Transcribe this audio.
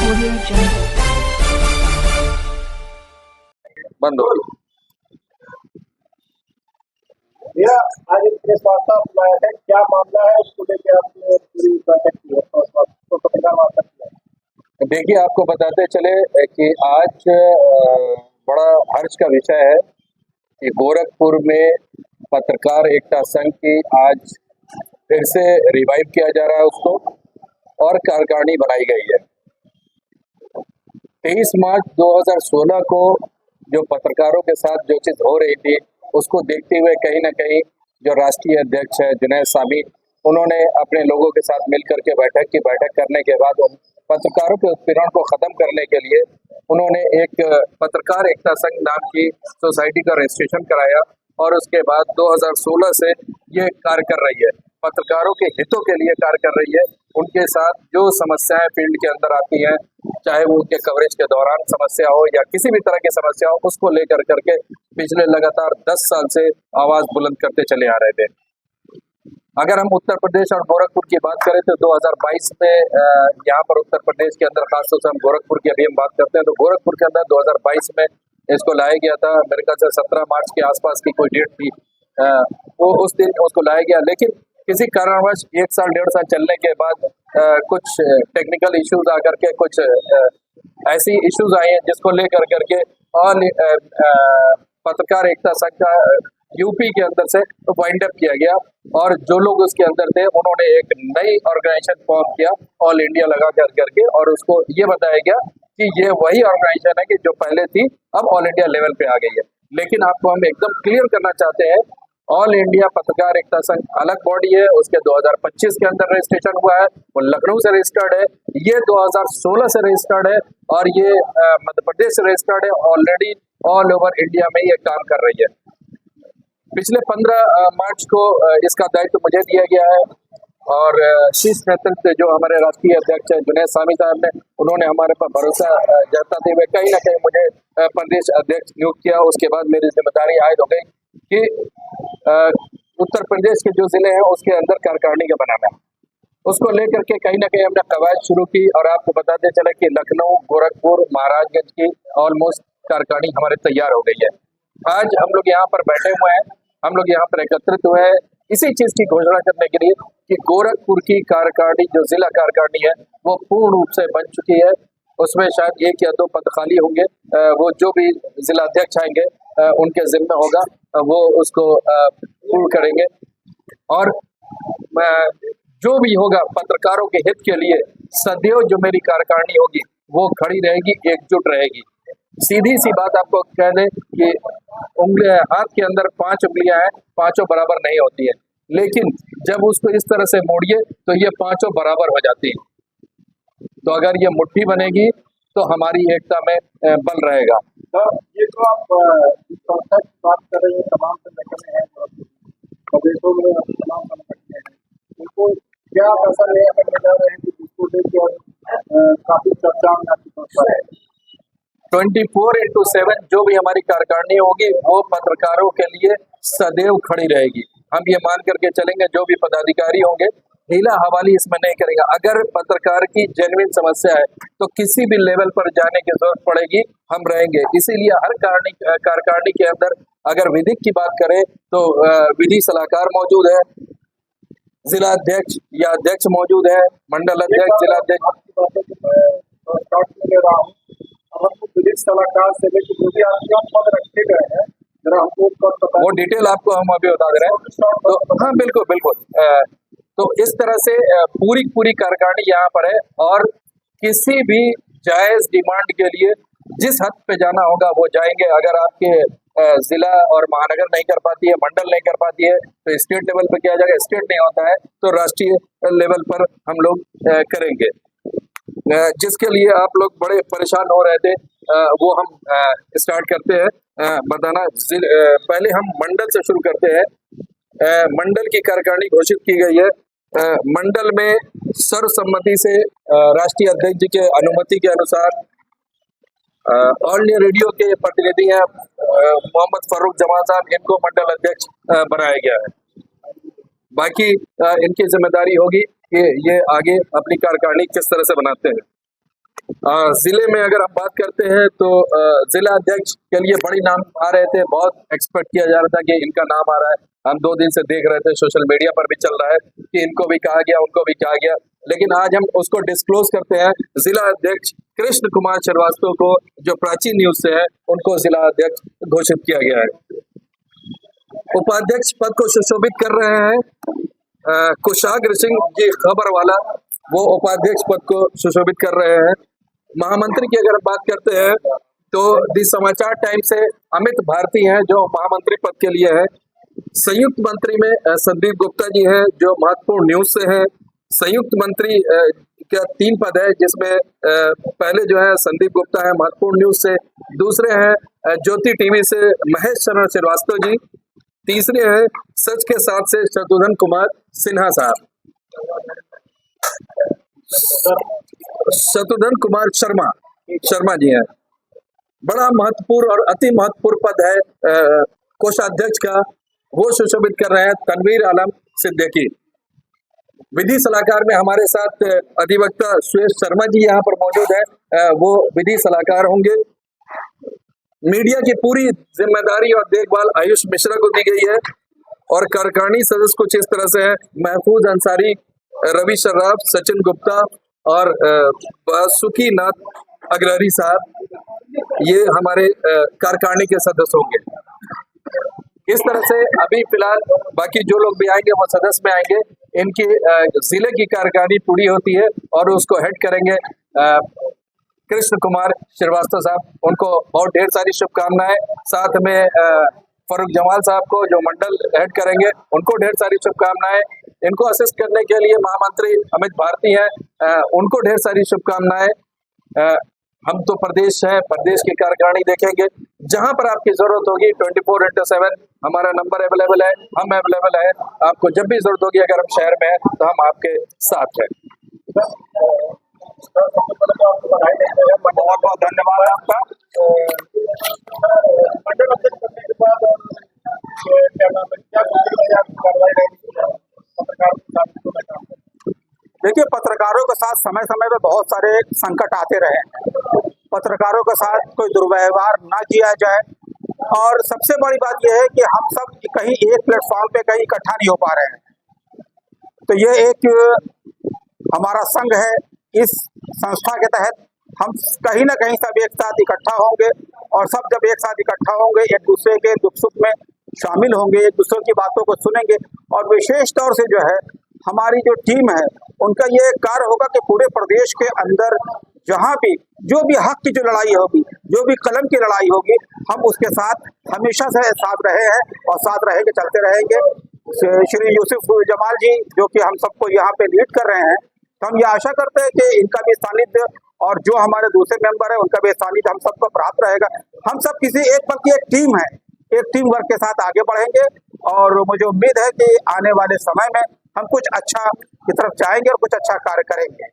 Audio Jungle. बंद हो गई। भैया आज एक प्रेस वार्ता बुलाया है, क्या मामला है उसको लेकर आपने पूरी बैठक की है तो पत्रकार वार्ता किया। देखिए, आपको बताते चले कि आज बड़ा हर्ष का विषय है कि गोरखपुर में पत्रकार एकता संघ की आज फिर से रिवाइव किया जा रहा है उसको, और कार्यकारिणी बनाई गई है। 23 मार्च 2016 को जो पत्रकारों के साथ जो चीज़ हो रही थी उसको देखते हुए कहीं ना कहीं जो राष्ट्रीय अध्यक्ष है जुनैद सामी, उन्होंने अपने लोगों के साथ मिलकर के बैठक करने के बाद पत्रकारों के उत्पीड़न को खत्म करने के लिए उन्होंने एक पत्रकार एकता संघ नाम की सोसाइटी का रजिस्ट्रेशन कराया, और उसके बाद 2016 से ये कार्य कर रही है, पत्रकारों के हितों के लिए कार्य कर रही है। उनके साथ जो समस्याएं फील्ड के अंदर आती हैं, चाहे वो उनके कवरेज के दौरान समस्या हो या किसी भी तरह की समस्या हो, उसको लेकर करके पिछले लगातार 10 साल से आवाज बुलंद करते चले आ रहे थे। अगर हम उत्तर प्रदेश और गोरखपुर की बात करें तो 2022 में यहाँ पर उत्तर प्रदेश के अंदर, खासतौर से हम गोरखपुर की अभी हम बात करते हैं तो गोरखपुर के अंदर 2022 में इसको लाया गया था। मेरे ख्याल से 17 मार्च के आसपास की कोई डेट थी, वो उस दिन उसको लाया गया, लेकिन किसी कारणवश 1 साल 1.5 साल चलने के बाद कुछ टेक्निकल इश्यूज आकर के कुछ ऐसी इश्यूज आई हैं जिसको लेकर करके ऑल पत्रकार एकता संघ का यूपी के अंदर से वाइंड अप किया गया, और जो लोग उसके अंदर थे उन्होंने एक नई ऑर्गेनाइजेशन फॉर्म किया ऑल इंडिया लगा करके, और उसको ये बताया गया कि ये वही ऑर्गेनाइजेशन है कि जो पहले थी अब ऑल इंडिया लेवल पे आ गई है। लेकिन आपको हम एकदम क्लियर करना चाहते हैं, ऑल इंडिया पत्रकार एकता संघ अलग बॉडी है, उसके 2025 के अंदर रजिस्ट्रेशन हुआ है, वो लखनऊ से रजिस्टर्ड है, ये 2016 से रजिस्टर्ड है, और ये मध्य प्रदेश से रजिस्टर्ड है। ऑलरेडी ऑल ओवर इंडिया में ये काम कर रही है। पिछले 15 मार्च को इसका दायित्व मुझे दिया गया है, और शीर्ष नेतृत्व जो हमारे राष्ट्रीय अध्यक्ष है जुनैद सामी साहब ने, उन्होंने हमारे पर भरोसा जताते हुए कहीं ना कहीं मुझे प्रदेश अध्यक्ष नियुक्त किया। उसके बाद मेरी जिम्मेदारी आयद हो गई कि उत्तर प्रदेश के जो जिले हैं उसके अंदर कार्यकारिणी का बनाना है, उसको लेकर के कहीं ना कहीं हमने कवायद शुरू की, और आपको बताते चले कि लखनऊ, गोरखपुर, महाराजगंज की ऑलमोस्ट कार्यकारिणी हमारे तैयार हो गई है। आज हम लोग यहाँ पर बैठे हुए हैं, हम लोग यहाँ पर एकत्रित हुए हैं इसी चीज की घोषणा करने के लिए कि गोरखपुर की कार्यकारिणी जो जिला कार्यकारिणी है वो पूर्ण रूप से बन चुकी है। उसमें शायद 1 या 2 पद खाली होंगे, वो जो भी जिला अध्यक्ष आएंगे उनके जिम्मे होगा, वो उसको पूर्ण करेंगे। और जो भी होगा पत्रकारों के हित के लिए सदैव जो मेरी कार्यकारिणी होगी वो खड़ी रहेगी, एकजुट रहेगी। सीधी सी बात आपको कह दें कि हाथ के अंदर 5 उंगलियां हैं, पांचों बराबर नहीं होती है, लेकिन जब उसको इस तरह से मोड़िए तो ये पांचों बराबर हो जाती है। तो अगर ये मुट्ठी बनेगी तो हमारी एकता में बल रहेगा। तो ये जो आप संस्था की बात कर रहे हैं, तमाम संगठन हैं प्रदेशों में, तमाम संगठन हैं, उनको क्या असर है करने जा रहे हैं कि जिसको लेकर काफी चर्चा में आपकी संस्था है। 24/7 जो भी हमारी कार्यकारिणी होगी वो पत्रकारों के लिए सदैव खड़ी रहेगी। हम ये मान करके चलेंगे जो भी पदाधिकारी होंगे हीला हवाली इसमें नहीं करेंगे। अगर पत्रकार की जेन्युइन समस्या है तो किसी भी लेवल पर जाने की जरूरत पड़ेगी, हम रहेंगे। इसीलिए हर कार्यकारिणी के अंदर अगर विधिक की बात करें तो विधि सलाहकार मौजूद है, जिला अध्यक्ष या अध्यक्ष मौजूद है, मंडल अध्यक्ष, जिला अध्यक्ष। विधिक सलाहकार से लेकर जो भी आपके पद रखे गए हैं, जरा हमको वो डिटेल आपको हम अभी बता दे रहे हैं। तो हाँ, बिल्कुल बिल्कुल। तो इस तरह से पूरी कार्यकारिणी यहाँ पर है, और किसी भी जायज डिमांड के लिए जिस हद पे जाना होगा वो जाएंगे। अगर आपके जिला और महानगर नहीं कर पाती है, मंडल नहीं कर पाती है, तो स्टेट लेवल पे किया जाएगा। स्टेट नहीं होता है तो राष्ट्रीय लेवल पर हम लोग करेंगे। जिसके लिए आप लोग बड़े परेशान हो रहे थे, वो हम स्टार्ट करते हैं बताना। पहले हम मंडल से शुरू करते हैं। मंडल की कार्यकारिणी घोषित की गई है। मंडल में सर्वसम्मति से राष्ट्रीय अध्यक्ष जी के अनुमति के अनुसार ऑल इंडिया रेडियो के प्रतिनिधि हैं मोहम्मद फारूक जमाल साहब, इनको मंडल अध्यक्ष बनाया गया है। बाकी इनकी जिम्मेदारी होगी कि ये आगे अपनी कार्यकारिणी किस तरह से बनाते हैं। जिले में अगर हम बात करते हैं तो जिला अध्यक्ष के लिए बड़ी नाम आ रहे थे, बहुत एक्सपेक्ट किया जा रहा था कि इनका नाम आ रहा है। हम 2 दिन से देख रहे थे, सोशल मीडिया पर भी चल रहा है कि इनको भी कहा गया, उनको भी कहा गया, लेकिन आज हम उसको डिस्क्लोज करते हैं। जिला अध्यक्ष कृष्ण कुमार श्रीवास्तव को, जो प्राचीन न्यूज से है, उनको जिला अध्यक्ष घोषित किया गया है। उपाध्यक्ष पद को सुशोभित कर रहे हैं कुशाग्र सिंह जी खबर वाला, वो उपाध्यक्ष पद को सुशोभित कर रहे हैं। महामंत्री की अगर बात करते हैं तो दी समाचार टाइम्स से अमित भारती हैं जो महामंत्री पद के लिए है। संयुक्त मंत्री में संदीप गुप्ता जी हैं जो महत्वपूर्ण न्यूज से है। संयुक्त मंत्री का 3 पद है, जिसमें पहले जो है संदीप गुप्ता है महत्वपूर्ण न्यूज से, दूसरे हैं ज्योति टीवी से महेश चरण श्रीवास्तव जी, तीसरे हैं सच के साथ से शत्रुघ्न कुमार सिन्हा साहब, शत्रुघ्न कुमार शर्मा जी हैं। बड़ा महत्वपूर्ण और अति महत्वपूर्ण पद है कोषाध्यक्ष का, वो सुशोभित कर रहे हैं तनवीर आलम सिद्दीकी। विधि सलाहकार में हमारे साथ अधिवक्ता सुरेश शर्मा जी यहाँ पर मौजूद है, वो विधि सलाहकार होंगे। मीडिया की पूरी जिम्मेदारी और देखभाल आयुष मिश्रा को दी गई है और कार्यकारिणी सदस्य कुछ इस तरह से है: महफूज अंसारी, रवि शर्राफ, सचिन गुप्ता और सुखी नाथ अग्रहरी साहब, ये हमारे कार्यकारिणी के सदस्य होंगे। इस तरह से अभी फिलहाल बाकी जो लोग भी आएंगे वो सदस्य में आएंगे। इनकी जिले की कार्यकारिणी पूरी होती है और उसको हेड करेंगे कृष्ण कुमार श्रीवास्तव साहब, उनको बहुत ढेर सारी शुभकामनाएं। साथ में फरूक जमाल साहब को जो मंडल हेड करेंगे, उनको ढेर सारी शुभकामनाएं। इनको असिस्ट करने के लिए महामंत्री अमित भारती हैं, उनको ढेर सारी शुभकामनाएं। हम तो प्रदेश है, प्रदेश की कार्यकारिणी देखेंगे। जहां पर आपकी जरूरत होगी 24/7 हमारा नंबर अवेलेबल है, हम अवेलेबल है। आपको जब भी जरूरत होगी, अगर हम शहर में हैं तो हम आपके साथ हैं। बहुत बहुत धन्यवाद आपका। देखिए, पत्रकारों के साथ समय समय पे बहुत सारे संकट आते रहे। पत्रकारों के साथ कोई दुर्व्यवहार ना किया जाए, और सबसे बड़ी बात यह है कि हम सब कहीं एक प्लेटफॉर्म पे कहीं इकट्ठा नहीं हो पा रहे हैं। तो ये एक हमारा संघ है, इस संस्था के तहत हम कहीं ना कहीं सब एक साथ इकट्ठा होंगे, और सब जब एक साथ इकट्ठा होंगे एक दूसरे के दुख सुख में शामिल होंगे, एक दूसरे की बातों को सुनेंगे। और विशेष तौर से जो है हमारी जो टीम है, उनका ये कार्य होगा कि पूरे प्रदेश के अंदर जहाँ भी जो भी हक की जो लड़ाई होगी, जो भी कलम की लड़ाई होगी, हम उसके साथ हमेशा से साथ रहे हैं और साथ रहेंगे, चलते रहेंगे। श्री यूसुफ जमाल जी जो कि हम सबको यहाँ पे लीड कर रहे हैं, तो हम ये आशा करते हैं कि इनका भी सानिध्य और जो हमारे दूसरे मेंबर है उनका भी सानिध्य हम सबको प्राप्त रहेगा। हम सब किसी एक पद की एक टीम है, एक टीम वर्क के साथ आगे बढ़ेंगे, और मुझे उम्मीद है कि आने वाले समय में हम कुछ अच्छा की तरफ जाएंगे और कुछ अच्छा कार्य करेंगे।